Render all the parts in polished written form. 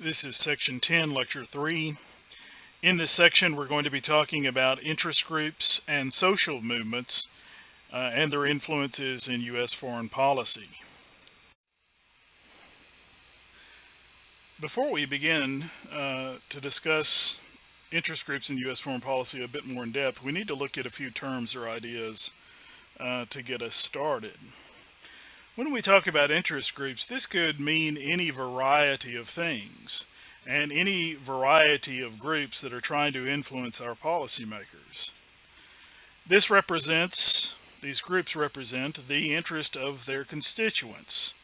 This is section 10, lecture 3. In this section, we're going to be talking about interest groups and social movements and their influences in U.S. foreign policy. Before we begin to discuss interest groups in U.S. foreign policy a bit more in depth, we need to look at a few terms or ideas to get us started. When we talk about interest groups, this could mean any variety of things and any variety of groups that are trying to influence our policymakers. These groups represent the interest of their constituents,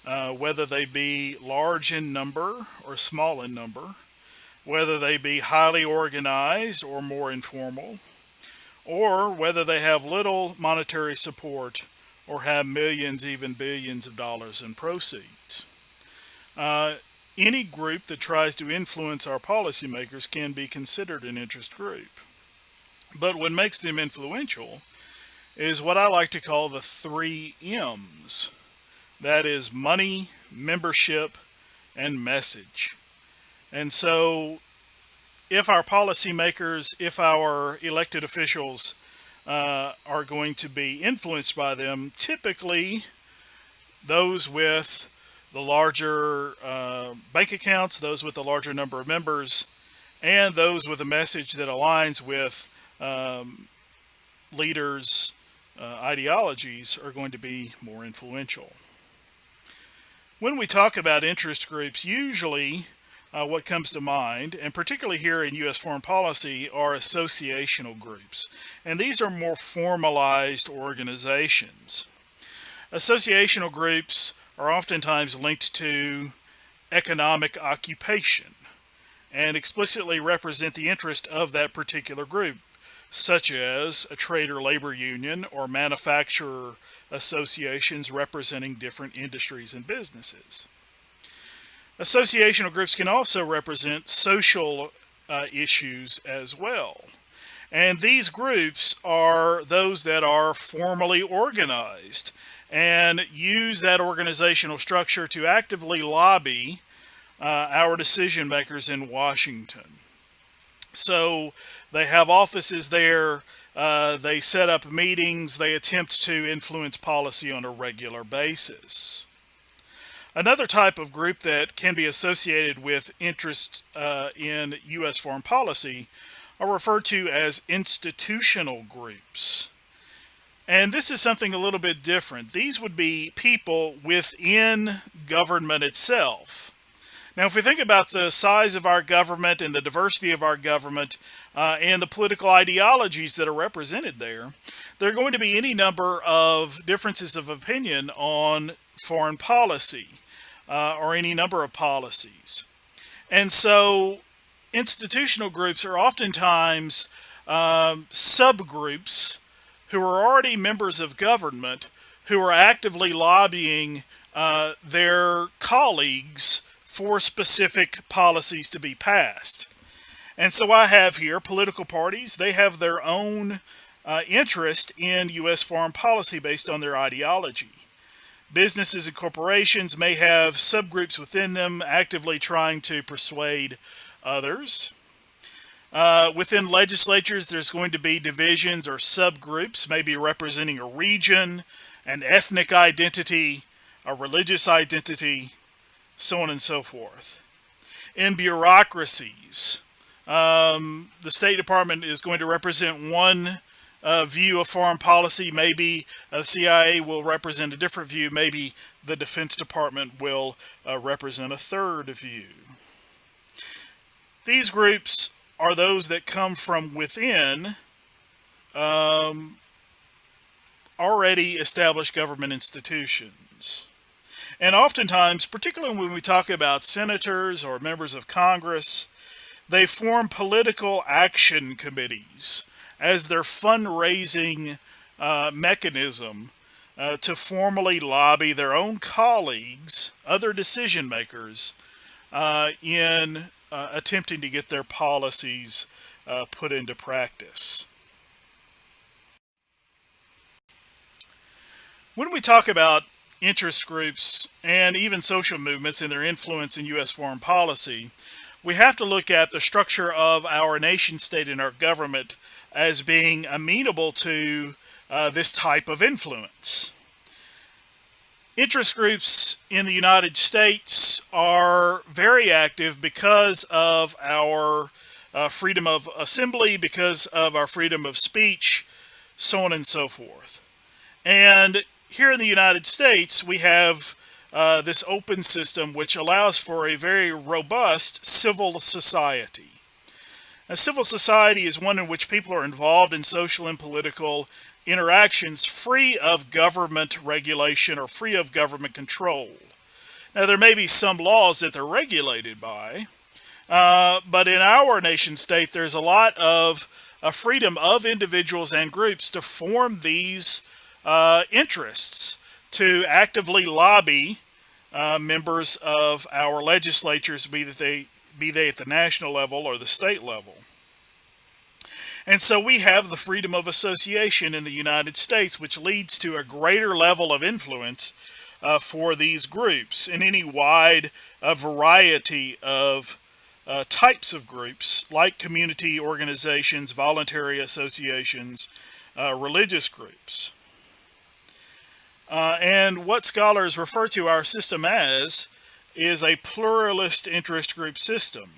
whether they be large in number or small in number, whether they be highly organized or more informal, or whether they have little monetary support or have millions, even billions of dollars in proceeds. Any group that tries to influence our policymakers can be considered an interest group. But what makes them influential is what I like to call the 3 M's. That is money, membership, and message. And so if our policymakers, if our elected officials are going to be influenced by them, typically those with the larger bank accounts, those with a larger number of members, and those with a message that aligns with leaders' ideologies are going to be more influential. When we talk about interest groups, usually what comes to mind, and particularly here in U.S. foreign policy, are associational groups. And these are more formalized organizations. Associational groups are oftentimes linked to economic occupation and explicitly represent the interest of that particular group, such as a trade or labor union or manufacturer associations representing different industries and businesses. Associational groups can also represent social issues as well. And these groups are those that are formally organized and use that organizational structure to actively lobby our decision makers in Washington. So they have offices there, they set up meetings, they attempt to influence policy on a regular basis. Another type of group that can be associated with interest in U.S. foreign policy are referred to as institutional groups. And this is something a little bit different. These would be people within government itself. Now, if we think about the size of our government and the diversity of our government and the political ideologies that are represented there are going to be any number of differences of opinion on foreign policy. Or any number of policies. And so institutional groups are oftentimes subgroups who are already members of government who are actively lobbying their colleagues for specific policies to be passed. And so I have here political parties. They have their own interest in U.S. foreign policy based on their ideology. Businesses and corporations may have subgroups within them actively trying to persuade others. Within legislatures, there's going to be divisions or subgroups, maybe representing a region, an ethnic identity, a religious identity, so on and so forth. In bureaucracies, the State Department is going to represent one view of foreign policy. Maybe the CIA will represent a different view. Maybe the Defense Department will represent a third view. These groups are those that come from within already established government institutions. And oftentimes, particularly when we talk about senators or members of Congress, they form political action committees as their fundraising mechanism to formally lobby their own colleagues, other decision makers, in attempting to get their policies put into practice. When we talk about interest groups and even social movements and their influence in U.S. foreign policy, we have to look at the structure of our nation state and our government as being amenable to this type of influence. Interest groups in the United States are very active because of our freedom of assembly, because of our freedom of speech, so on and so forth. And here in the United States, we have this open system which allows for a very robust civil society. A civil society is one in which people are involved in social and political interactions free of government regulation or free of government control. Now, there may be some laws that they're regulated by, but in our nation state, there's a lot of freedom of individuals and groups to form these interests, to actively lobby members of our legislatures, be they at the national level or the state level. And so we have the freedom of association in the United States, which leads to a greater level of influence for these groups in any wide variety of types of groups, like community organizations, voluntary associations, religious groups. And what scholars refer to our system as is a pluralist interest group system.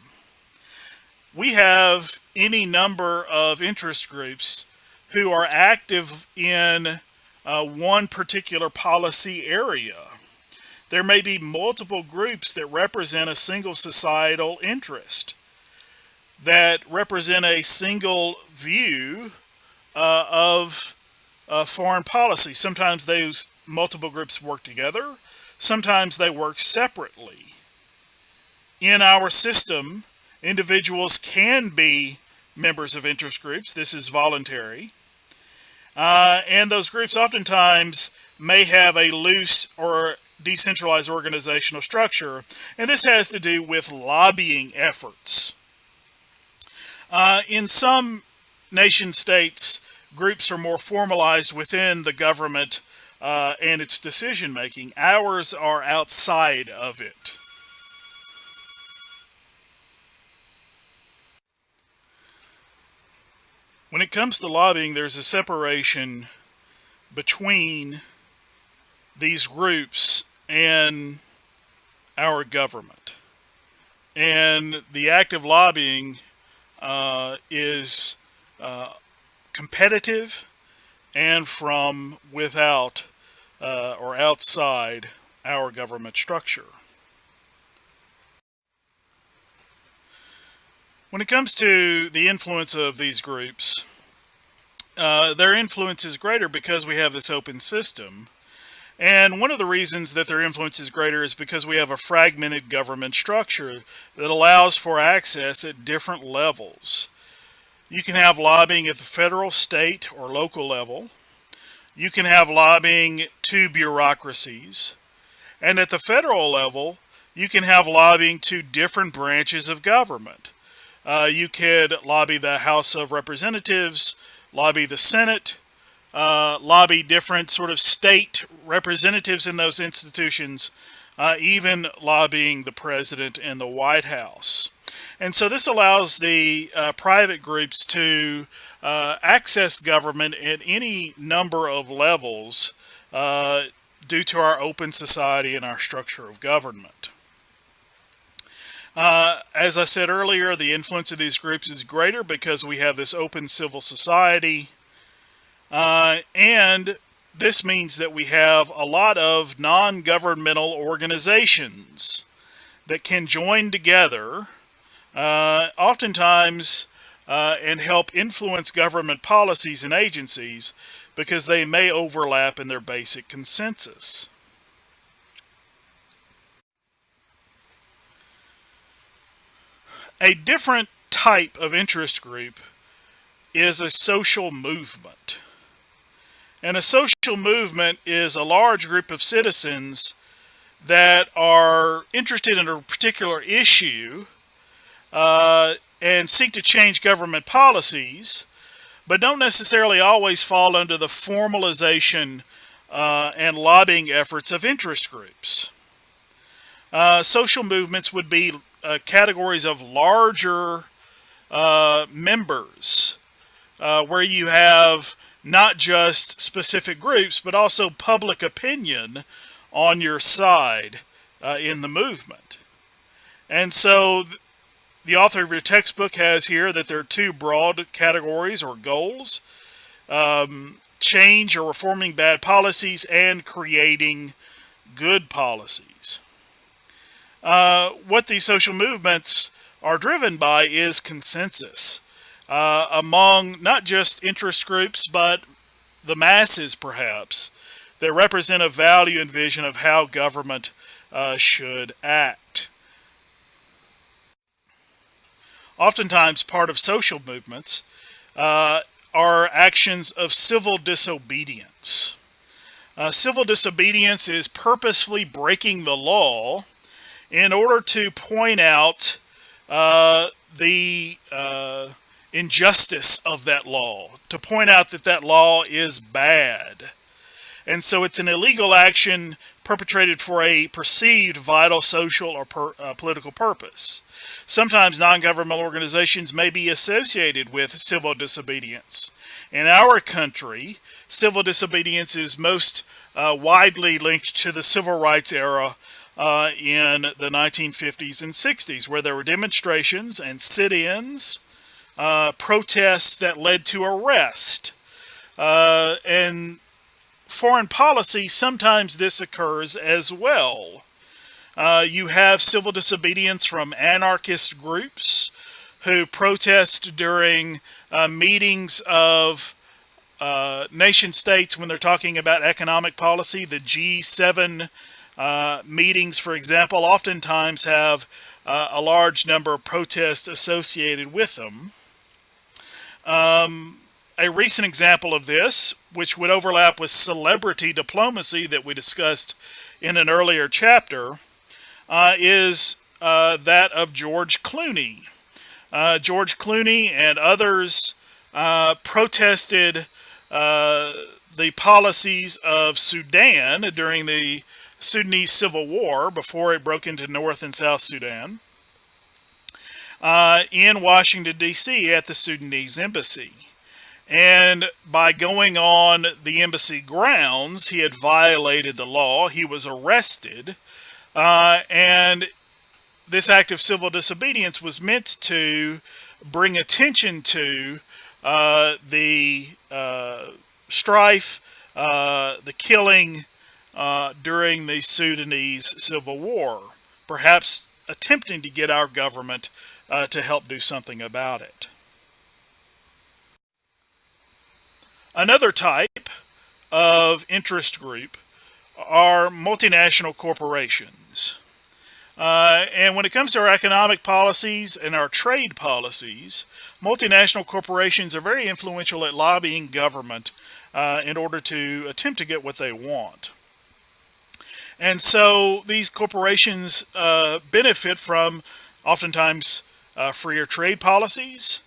We have any number of interest groups who are active in one particular policy area. There may be multiple groups that represent a single societal interest, that represent a single view of foreign policy. Sometimes those multiple groups work together, sometimes they work separately. In our system, individuals can be members of interest groups. This is voluntary. And those groups oftentimes may have a loose or decentralized organizational structure, and this has to do with lobbying efforts. In some nation states, groups are more formalized within the government and its decision making. Ours are outside of it. When it comes to lobbying, there's a separation between these groups and our government. And the act of lobbying is competitive and from without or outside our government structure. When it comes to the influence of these groups, their influence is greater because we have this open system. And one of the reasons that their influence is greater is because we have a fragmented government structure that allows for access at different levels. You can have lobbying at the federal, state, or local level. You can have lobbying to bureaucracies. And at the federal level, you can have lobbying to different branches of government. You could lobby the House of Representatives, lobby the Senate, lobby different sort of state representatives in those institutions, even lobbying the President and the White House. And so this allows the private groups to access government at any number of levels due to our open society and our structure of government. As I said earlier, the influence of these groups is greater because we have this open civil society, and this means that we have a lot of non-governmental organizations that can join together, oftentimes, and help influence government policies and agencies because they may overlap in their basic consensus. A different type of interest group is a social movement. And a social movement is a large group of citizens that are interested in a particular issue and seek to change government policies, but don't necessarily always fall under the formalization and lobbying efforts of interest groups. Social movements would be categories of larger members, where you have not just specific groups, but also public opinion on your side in the movement. And so the author of your textbook has here that there are two broad categories or goals: change or reforming bad policies and creating good policies. What these social movements are driven by is consensus among not just interest groups, but the masses, perhaps, that represent a value and vision of how government should act. Oftentimes, part of social movements are actions of civil disobedience. Civil disobedience is purposefully breaking the law in order to point out the injustice of that law, to point out that that law is bad. And so it's an illegal action perpetrated for a perceived vital social or political purpose. Sometimes non-governmental organizations may be associated with civil disobedience. In our country, civil disobedience is most widely linked to the civil rights era in the 1950s and 60s, where there were demonstrations and sit-ins, protests that led to arrest. And foreign policy, sometimes this occurs as well. You have civil disobedience from anarchist groups who protest during meetings of nation states when they're talking about economic policy. The G7 meetings, for example, oftentimes have a large number of protests associated with them. A recent example of this, which would overlap with celebrity diplomacy that we discussed in an earlier chapter, is that of George Clooney. George Clooney and others protested the policies of Sudan during the Sudanese Civil War before it broke into North and South Sudan in Washington, D.C. at the Sudanese embassy. And by going on the embassy grounds, he had violated the law. He was arrested. And this act of civil disobedience was meant to bring attention to the strife, the killing during the Sudanese Civil War, perhaps attempting to get our government to help do something about it. Another type of interest group are multinational corporations. And when it comes to our economic policies and our trade policies, multinational corporations are very influential at lobbying government in order to attempt to get what they want. And so these corporations benefit from oftentimes freer trade policies,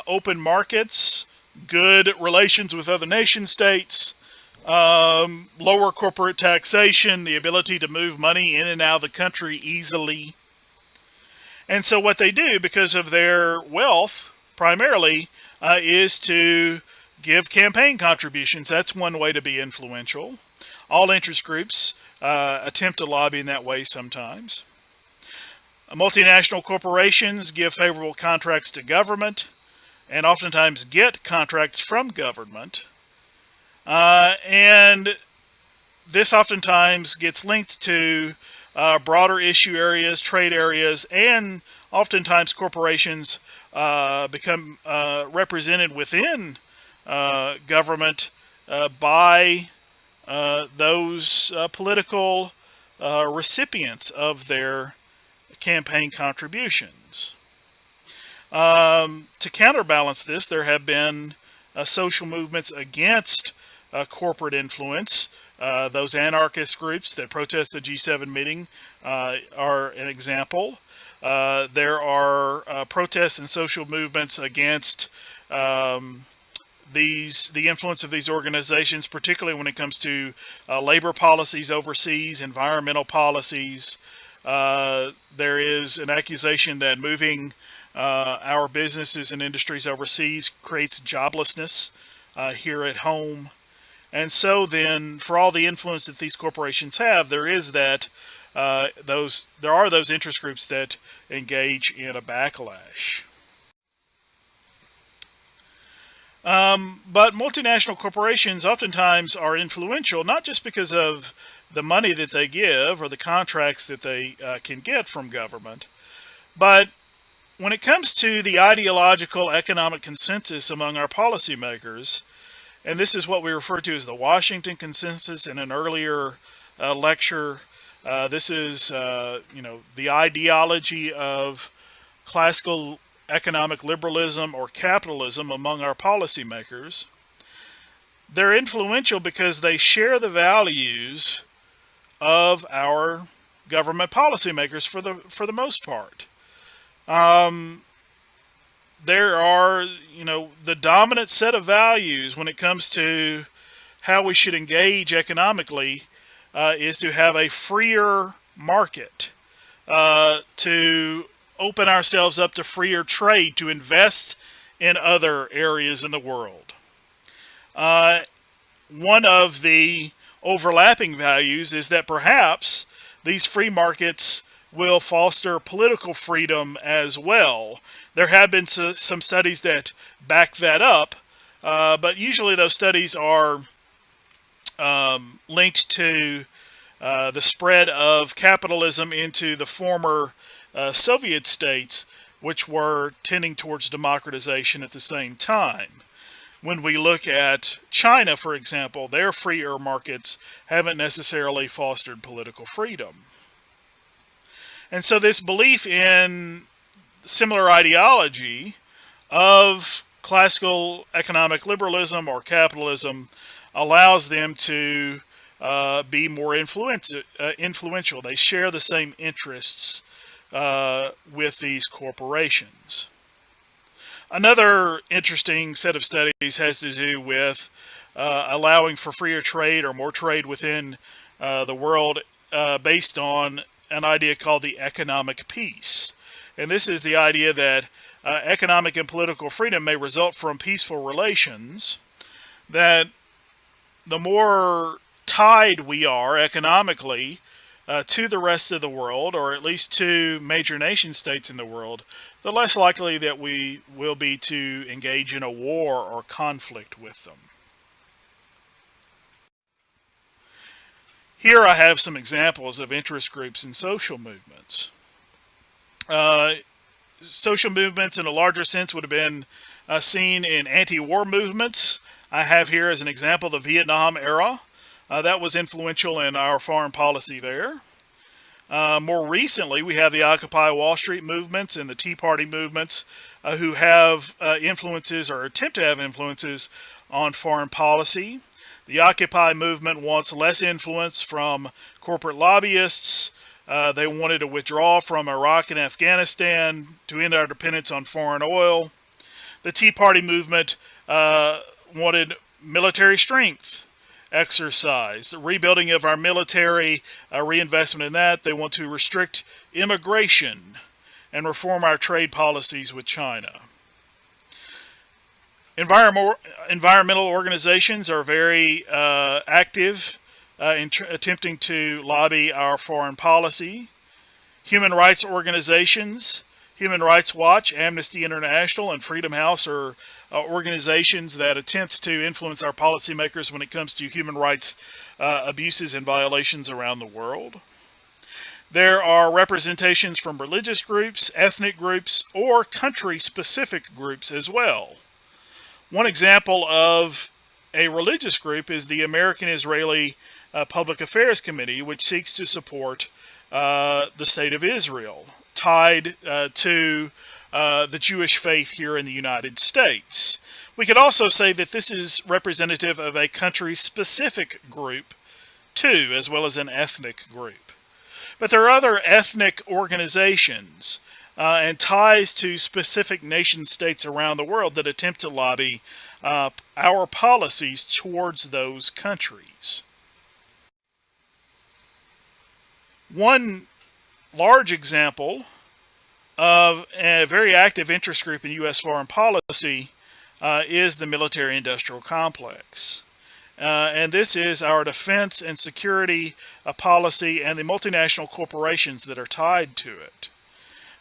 open markets, good relations with other nation states, lower corporate taxation, the ability to move money in and out of the country easily. And so what they do, because of their wealth, primarily, is to give campaign contributions. That's one way to be influential. All interest groups attempt to lobby in that way sometimes. Multinational corporations give favorable contracts to government and oftentimes get contracts from government. And this oftentimes gets linked to broader issue areas, trade areas, and oftentimes corporations become represented within government by those political recipients of their campaign contributions. To counterbalance this, there have been social movements against corporate influence. Those anarchist groups that protest the G7 meeting are an example. There are protests and social movements against the influence of these organizations, particularly when it comes to labor policies overseas, environmental policies. There is an accusation that moving our businesses and industries overseas creates joblessness here at home. And so then, for all the influence that these corporations have, there is that there are those interest groups that engage in a backlash. But multinational corporations oftentimes are influential, not just because of the money that they give or the contracts that they can get from government, but when it comes to the ideological economic consensus among our policymakers, and this is what we refer to as the Washington Consensus in an earlier lecture. This is, the ideology of classical economic liberalism or capitalism among our policymakers. They're influential because they share the values of our government policymakers for the most part. There are, the dominant set of values when it comes to how we should engage economically is to have a freer market, to open ourselves up to freer trade, to invest in other areas in the world. One of the overlapping values is that perhaps these free markets will foster political freedom as well. There have been some studies that back that up, but usually those studies are linked to the spread of capitalism into the former Soviet states, which were tending towards democratization at the same time. When we look at China, for example, their freer markets haven't necessarily fostered political freedom. And so this belief in similar ideology of classical economic liberalism or capitalism allows them to be more influential. They share the same interests with these corporations. Another interesting set of studies has to do with allowing for freer trade or more trade within the world based on an idea called the economic peace. And this is the idea that economic and political freedom may result from peaceful relations, that the more tied we are economically to the rest of the world, or at least to major nation states in the world, the less likely that we will be to engage in a war or conflict with them. Here I have some examples of interest groups and social movements. Social movements in a larger sense would have been seen in anti-war movements. I have here as an example the Vietnam era. That was influential in our foreign policy there. More recently, we have the Occupy Wall Street movements and the Tea Party movements who have influences or attempt to have influences on foreign policy. The Occupy movement wants less influence from corporate lobbyists. They wanted to withdraw from Iraq and Afghanistan to end our dependence on foreign oil. The Tea Party movement wanted military strength exercise, the rebuilding of our military, reinvestment in that. They want to restrict immigration and reform our trade policies with China. Environmental organizations are very active in attempting to lobby our foreign policy. Human rights organizations, Human Rights Watch, Amnesty International, and Freedom House are organizations that attempt to influence our policymakers when it comes to human rights abuses and violations around the world. There are representations from religious groups, ethnic groups, or country-specific groups as well. One example of a religious group is the American-Israeli Public Affairs Committee, which seeks to support the State of Israel, tied to the Jewish faith here in the United States. We could also say that this is representative of a country-specific group, too, as well as an ethnic group. But there are other ethnic organizations and ties to specific nation states around the world that attempt to lobby our policies towards those countries. One large example of a very active interest group in U.S. foreign policy is the military-industrial complex. And this is our defense and security policy and the multinational corporations that are tied to it.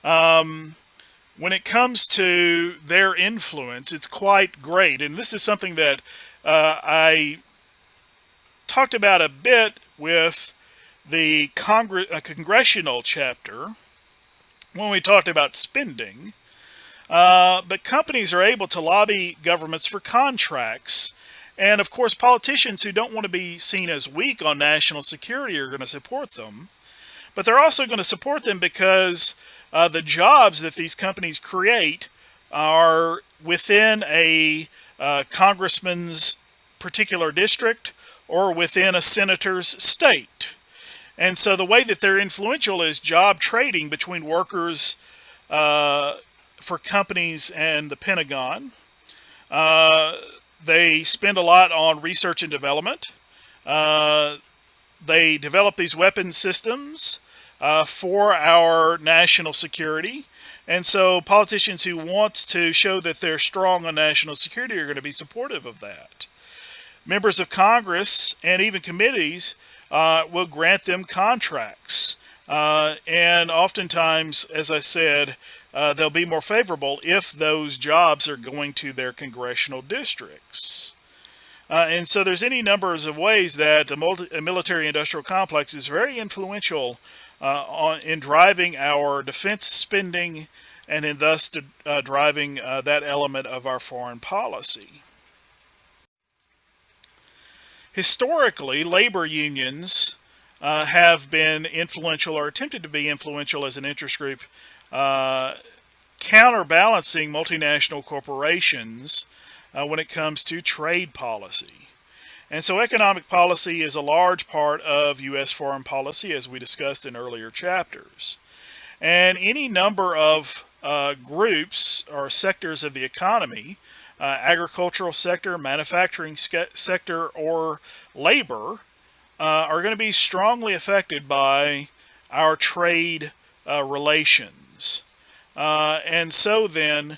When it comes to their influence, it's quite great. And this is something that I talked about a bit with the congressional chapter when we talked about spending. But companies are able to lobby governments for contracts. And of course, politicians who don't want to be seen as weak on national security are going to support them. But they're also going to support them because the jobs that these companies create are within a congressman's particular district or within a senator's state. And so the way that they're influential is job trading between workers for companies and the Pentagon. They spend a lot on research and development. They develop these weapon systems for our national security. And so politicians who want to show that they're strong on national security are going to be supportive of that. Members of Congress and even committees will grant them contracts. And oftentimes, as I said, they'll be more favorable if those jobs are going to their congressional districts. And so there's any numbers of ways that the military-industrial complex is very influential in driving our defense spending and in thus driving that element of our foreign policy. Historically, labor unions have been influential or attempted to be influential as an interest group, counterbalancing multinational corporations when it comes to trade policy. And so economic policy is a large part of U.S. foreign policy, as we discussed in earlier chapters. And any number of groups or sectors of the economy, agricultural sector, manufacturing sector, or labor, are going to be strongly affected by our trade relations. And so then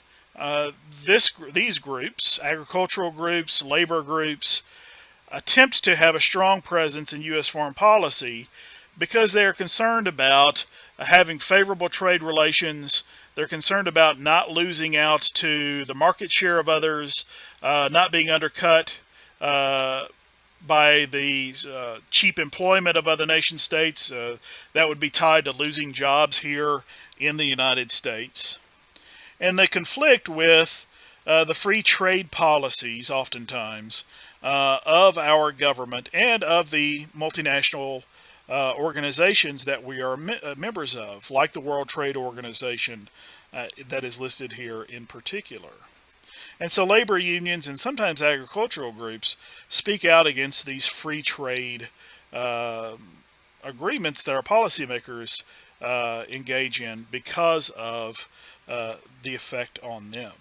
these groups, agricultural groups, labor groups, attempt to have a strong presence in U.S. foreign policy because they are concerned about having favorable trade relations. They're concerned about not losing out to the market share of others, not being undercut by the cheap employment of other nation states. That would be tied to losing jobs here in the United States. And they conflict with the free trade policies, oftentimes, of our government and of the multinational organizations that we are members of, like the World Trade Organization that is listed here in particular. And so labor unions and sometimes agricultural groups speak out against these free trade agreements that our policymakers engage in because of the effect on them.